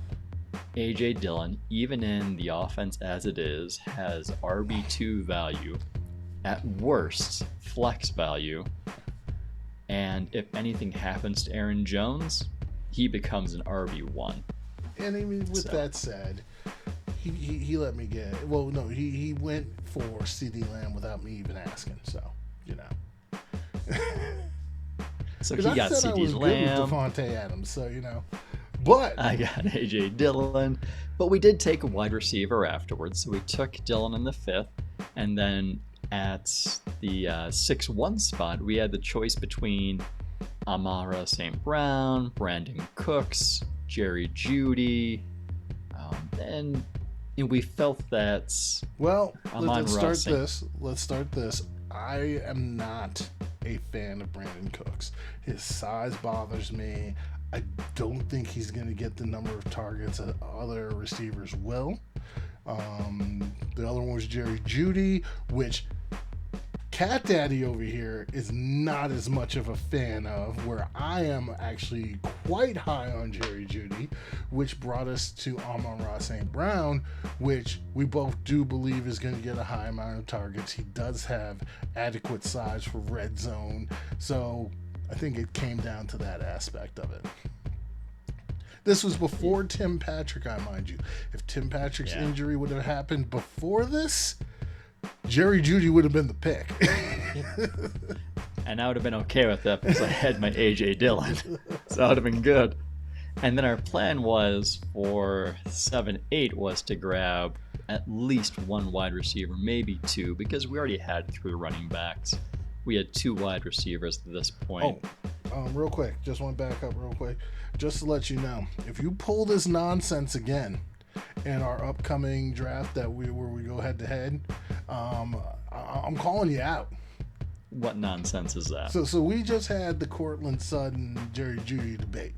A.J. Dillon, even in the offense as it is, has RB2 value, at worst, flex value. And if anything happens to Aaron Jones, he becomes an RB1. And I mean, with that said, he let me get. Well, no, he went for CeeDee Lamb without me even asking. So you know. So he got CeeDee Lamb. Good with Davante Adams. So you know. But I got AJ Dillon. But we did take a wide receiver afterwards. So we took Dillon in the 5th. And then at the 6-1 spot, we had the choice between Amon-Ra St. Brown, Brandon Cooks, Jerry Jeudy. And we felt that. Well, let's start this. I am not a fan of Brandon Cooks. His size bothers me. I don't think he's going to get the number of targets that other receivers will. The other one was Jerry Jeudy, which Cat Daddy over here is not as much of a fan of, where I am actually quite high on Jerry Jeudy, which brought us to Amon-Ra St. Brown, which we both do believe is going to get a high amount of targets. He does have adequate size for red zone, so I think it came down to that aspect of it. This was before Tim Patrick, I mind you. If Tim Patrick's injury would have happened before this, Jerry Jeudy would have been the pick. And I would have been okay with that because I had my AJ Dillon. So that would have been good. And then our plan was for 7-8 was to grab at least one wide receiver, maybe two, because we already had 3 running backs. We had 2 wide receivers at this point. Real quick, just want to back up real quick. Just to let you know, if you pull this nonsense again in our upcoming draft where we go head to head, I'm calling you out. What nonsense is that? So we just had the Courtland Sutton Jerry Jeudy debate.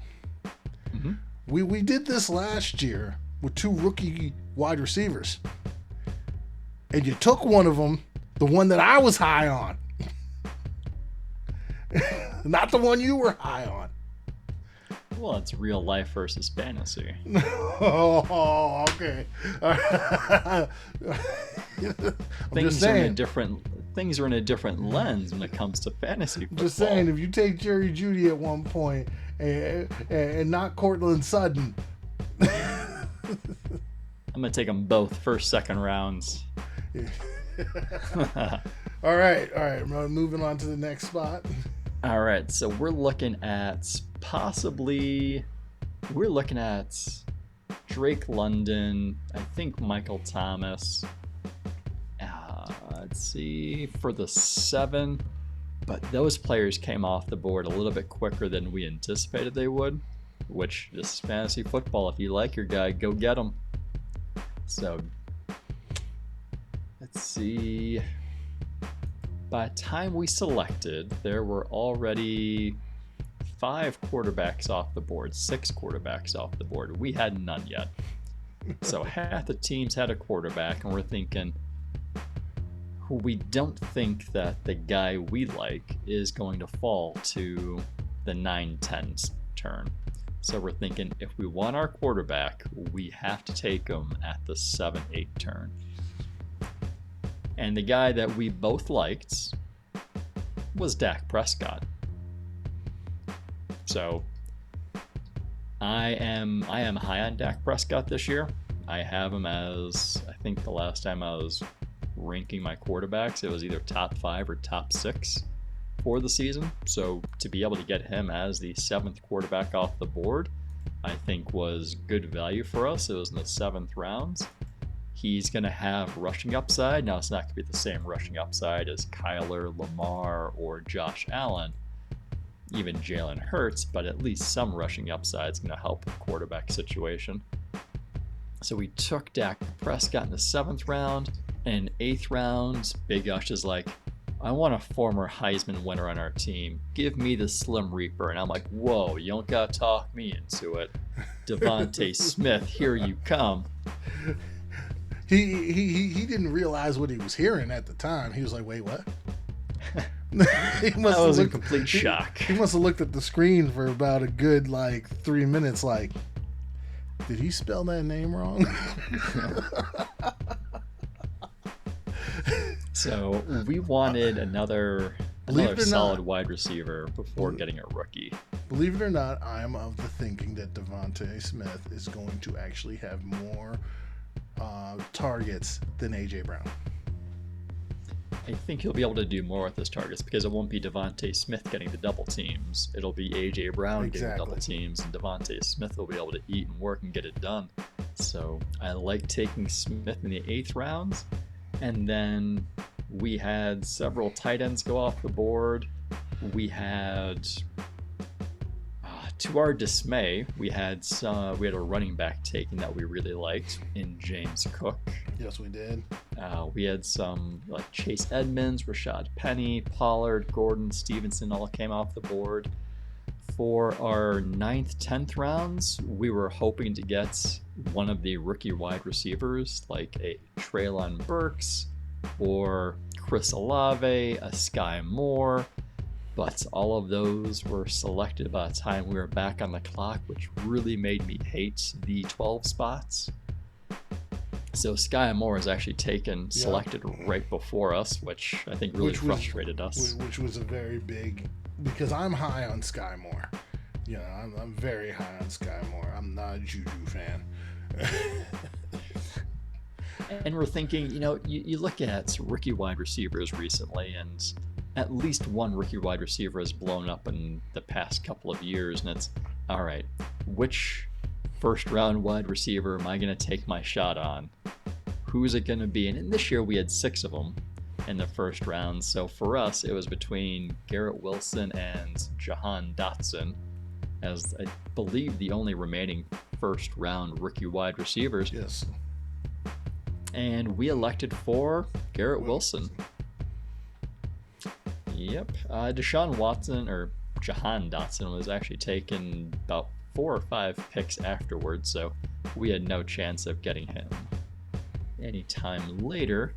Mm-hmm. We did this last year with 2 rookie wide receivers, and you took one of them, the one that I was high on. Not the one you were high on. Well, it's real life versus fantasy. Oh, okay. Things are in a different lens when it comes to fantasy football. Just saying, if you take Jerry Jeudy at one point and not Courtland Sutton. I'm going to take them both first, second rounds. All right. Moving on to the next spot. All right, so we're looking at Drake London, I think Michael Thomas. Let's see, for the 7, but those players came off the board a little bit quicker than we anticipated they would, which this is fantasy football. If you like your guy, go get him. So, let's see. By the time we selected, there were already 5 quarterbacks off the board, 6 quarterbacks off the board. We had none yet. So half the teams had a quarterback, and we're thinking, we don't think that the guy we like is going to fall to the 9-10 turn. So we're thinking, if we want our quarterback, we have to take him at the 7-8 turn. And the guy that we both liked was Dak Prescott. So I am high on Dak Prescott this year. I have him as, I think the last time I was ranking my quarterbacks, it was either top 5 or top 6 for the season. So to be able to get him as the 7th quarterback off the board, I think was good value for us. It was in the 7th rounds. He's going to have rushing upside. Now, it's not going to be the same rushing upside as Kyler, Lamar, or Josh Allen, even Jalen Hurts, but at least some rushing upside is going to help the quarterback situation. So we took Dak Prescott in the 7th round, and in 8th round, Big Ush is like, I want a former Heisman winner on our team. Give me the Slim Reaper. And I'm like, whoa, you don't got to talk me into it. Devontae Smith, here you come. He didn't realize what he was hearing at the time. He was like, wait, what? That was a complete shock. He must have looked at the screen for about a good 3 minutes like, did he spell that name wrong? So we wanted another solid wide receiver before getting a rookie. Believe it or not, I'm of the thinking that Devontae Smith is going to actually have more targets than AJ Brown. I think he'll be able to do more with his targets because it won't be Devontae Smith getting the double teams. It'll be AJ Brown getting double teams, and Devontae Smith will be able to eat and work and get it done. So I like taking Smith in the 8th round. And then we had several tight ends go off the board. We had, to our dismay, we had a running back taken that we really liked in James Cook. Yes, we did. We had some like Chase Edmonds, Rashad Penny, Pollard, Gordon, Stevenson all came off the board. For our 9th, 10th rounds, we were hoping to get one of the rookie wide receivers like a Treylon Burks or Chris Olave, a Sky Moore, but all of those were selected by the time we were back on the clock, which really made me hate the 12 spots. So Sky Moore is actually selected right before us, which I think really frustrated us. Which was a very big, because I'm high on Sky Moore. You know, I'm very high on Sky Moore. I'm not a Juju fan. And we're thinking, you look at rookie wide receivers recently, and at least one rookie wide receiver has blown up in the past couple of years, and it's, all right, which first round wide receiver am I going to take my shot on? Who's it going to be? And this year we had 6 of them in the first round. So for us, it was between Garrett Wilson and Jahan Dotson as I believe the only remaining first round rookie wide receivers. Yes. And we elected for Garrett Wilson. Yep. Deshaun Watson or Jahan Dotson was actually taken about 4 or 5 picks afterwards, so we had no chance of getting him any time later.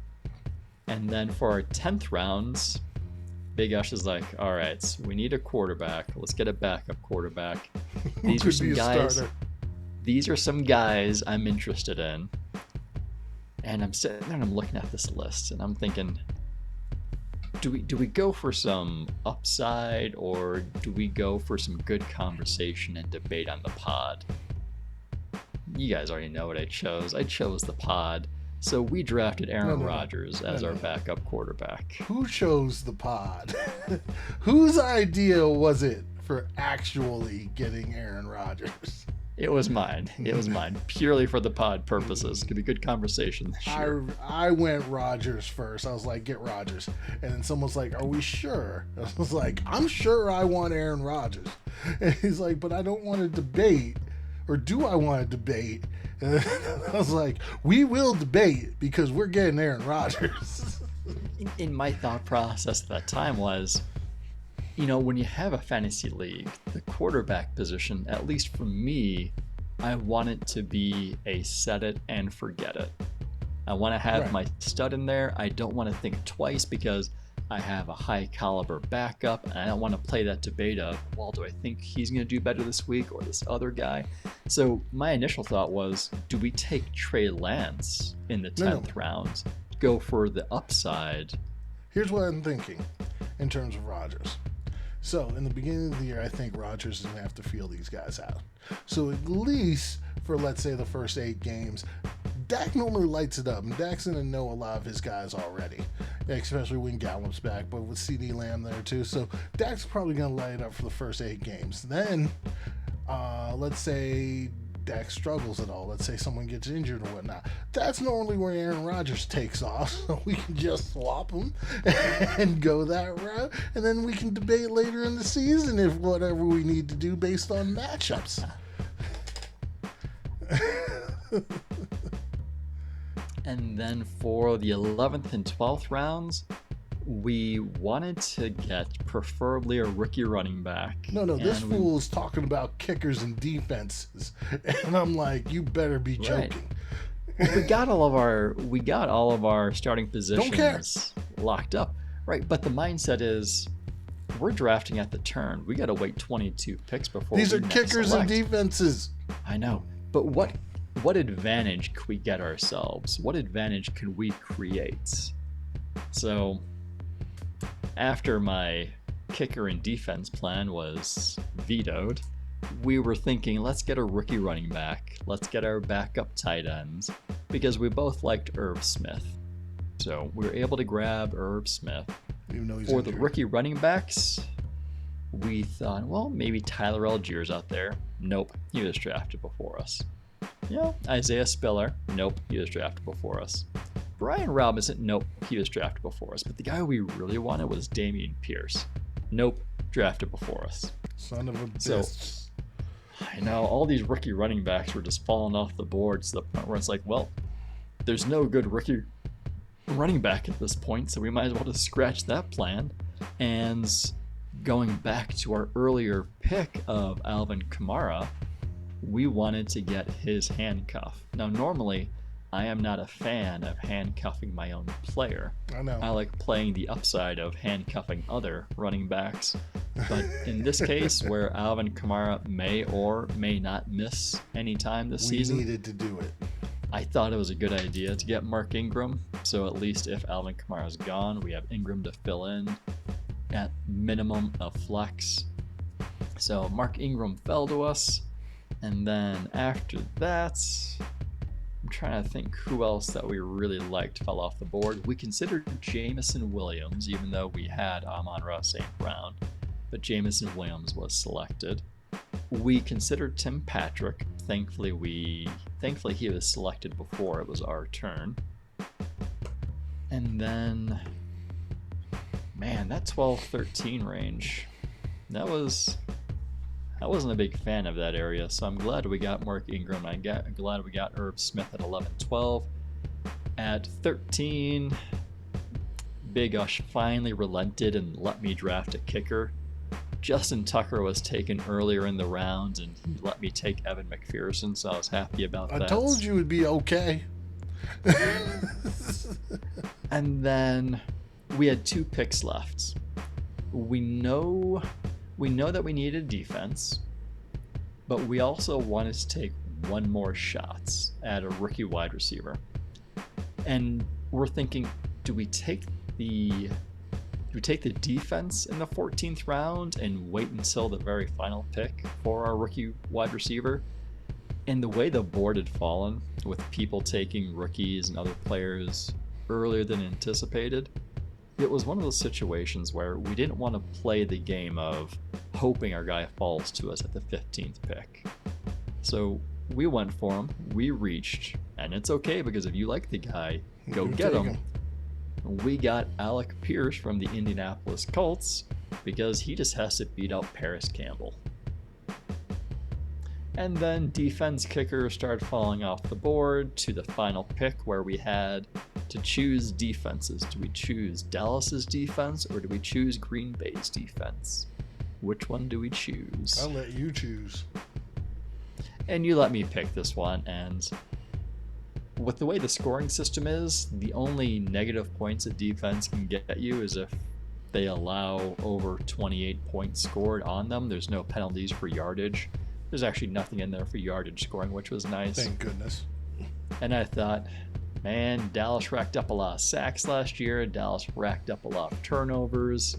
And then for our 10th rounds, Big Ush is like, all right, so we need a quarterback. Let's get a backup quarterback. These are some guys. Starter. These are some guys I'm interested in. And I'm sitting there and I'm looking at this list and I'm thinking, do we go for some upside or do we go for some good conversation and debate on the pod? You guys already know what I chose. I chose the pod. So we drafted Aaron Rodgers as our backup quarterback. Who chose the pod? Whose idea was it for actually getting Aaron Rodgers? It was mine. It was mine. Purely for the pod purposes. Could be good conversation this year. I went Rodgers first. I was like, get Rodgers. And then someone's like, are we sure? I was like, I'm sure I want Aaron Rodgers. And he's like, but I don't want to debate. Or do I want to debate? And I was like, we will debate because we're getting Aaron Rodgers. In my thought process at that time was, when you have a fantasy league, the quarterback position, at least for me, I want it to be a set it and forget it. I want to have my stud in there. I don't want to think twice because I have a high caliber backup and I don't want to play that debate of, well, do I think he's going to do better this week or this other guy? So my initial thought was, do we take Trey Lance in the 10th round, go for the upside? Here's what I'm thinking in terms of Rodgers. So in the beginning of the year, I think Rodgers is going to have to feel these guys out. So at least for, let's say, the first 8 games, Dak normally lights it up, and Dak's going to know a lot of his guys already, especially when Gallup's back, but with CeeDee Lamb there too. So Dak's probably going to light it up for the first 8 games. Then, let's say Dak struggles at all. Let's say someone gets injured or whatnot. That's normally where Aaron Rodgers takes off. So we can just swap him and go that route. And then we can debate later in the season if whatever we need to do based on matchups. And then for the 11th and 12th rounds, we wanted to get preferably a rookie running back. No, this fool is talking about kickers and defenses, and I'm like, you better be joking. Well, we got all of our starting positions locked up, right? But the mindset is, we're drafting at the turn. We got to wait 22 picks before these are kickers and defenses. I know, but what advantage could we get ourselves? What advantage can we create? So after my kicker and defense plan was vetoed, we were thinking, let's get a rookie running back. Let's get our backup tight ends. because we both liked Irv Smith. So we were able to grab Irv Smith. Even though he's For injured. the rookie running backs, we thought, well, maybe Tyler Algiers out there. Nope, he was drafted before us. Yeah, Isaiah Spiller. Nope, he was drafted before us. Brian Robinson. Nope, he was drafted before us. But the guy we really wanted was Dameon Pierce. Nope, drafted before us. Son of a bitch. So, I know, all these rookie running backs were just falling off the board to the point where it's like, well, there's no good rookie running back at this point, so we might as well just scratch that plan. And going back to our earlier pick of Alvin Kamara, we wanted to get his handcuff. Now, normally, I am not a fan of handcuffing my own player. I know. I like playing the upside of handcuffing other running backs. But in this case, where Alvin Kamara may or may not miss any time this season, we needed to do it. I thought it was a good idea to get Mark Ingram. So at least if Alvin Kamara's gone, we have Ingram to fill in at minimum of flex. So Mark Ingram fell to us. And then after that, I'm trying to think who else that we really liked fell off the board. We considered Jameson Williams, even though we had Amon-Ra St. Brown. But Jameson Williams was selected. We considered Tim Patrick. Thankfully he was selected before it was our turn. And then, man, that 12-13 range, I wasn't a big fan of that area, so I'm glad we got Mark Ingram. I'm glad we got Irv Smith at 11-12. At 13, Big Ush finally relented and let me draft a kicker. Justin Tucker was taken earlier in the round, and he let me take Evan McPherson, so I was happy about that. I told you it'd be okay. And then we had 2 picks left. We know that we needed defense, but we also wanted to take one more shots at a rookie wide receiver. And we're thinking, do we take the defense in the 14th round and wait until the very final pick for our rookie wide receiver? And the way the board had fallen, with people taking rookies and other players earlier than anticipated, it was one of those situations where we didn't want to play the game of hoping our guy falls to us at the 15th pick. So we went for him, we reached, and it's okay because if you like the guy, go get him. We got Alec Pierce from the Indianapolis Colts because he just has to beat out Paris Campbell. And then defense kickers started falling off the board to the final pick where we had to choose defenses. Do we choose Dallas's defense or do we choose Green Bay's defense? Which one do we choose? I'll let you choose. And you let me pick this one, and with the way the scoring system is, the only negative points that defense can get you is if they allow over 28 points scored on them. There's no penalties for yardage. There's actually nothing in there for yardage scoring, which was nice. Thank goodness. And I thought, man, Dallas racked up a lot of sacks last year. Dallas racked up a lot of turnovers.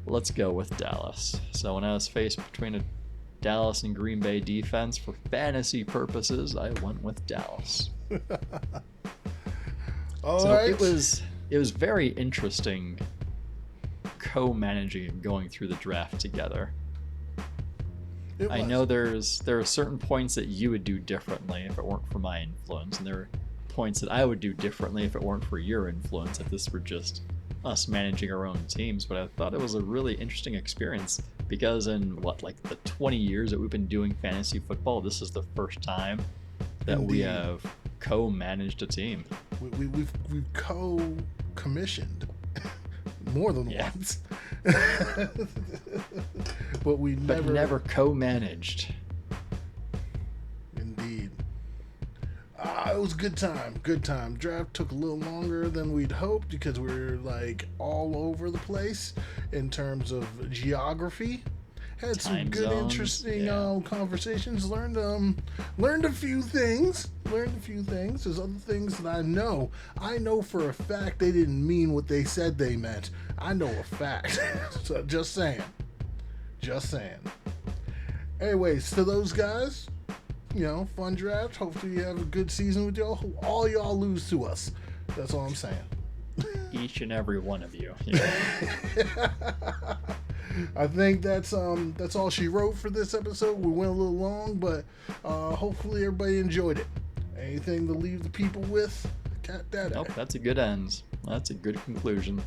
Let's go with Dallas. So when I was faced between a Dallas and Green Bay defense for fantasy purposes, I went with Dallas. All right. It was very interesting co-managing and going through the draft together. I know there are certain points that you would do differently if it weren't for my influence, and there are points that I would do differently if it weren't for your influence, if this were just us managing our own teams. But I thought it was a really interesting experience because in the 20 years that we've been doing fantasy football, this is the first time that we have co-managed a team. We've co-commissioned more than once. But never co-managed. Indeed. It was a good time. Draft took a little longer than we'd hoped because we were all over the place in terms of geography. Had some good, interesting conversations. Learned a few things. There's other things that I know. I know for a fact they didn't mean what they said they meant. I know a fact. So just saying. Anyways, to those guys, fun draft. Hopefully you have a good season with y'all. All y'all lose to us. That's all I'm saying. Each and every one of you. I think that's all she wrote for this episode. We went a little long, but hopefully everybody enjoyed it. Anything to leave the people with? Cat Dada. Nope, that's a good end. That's a good conclusion.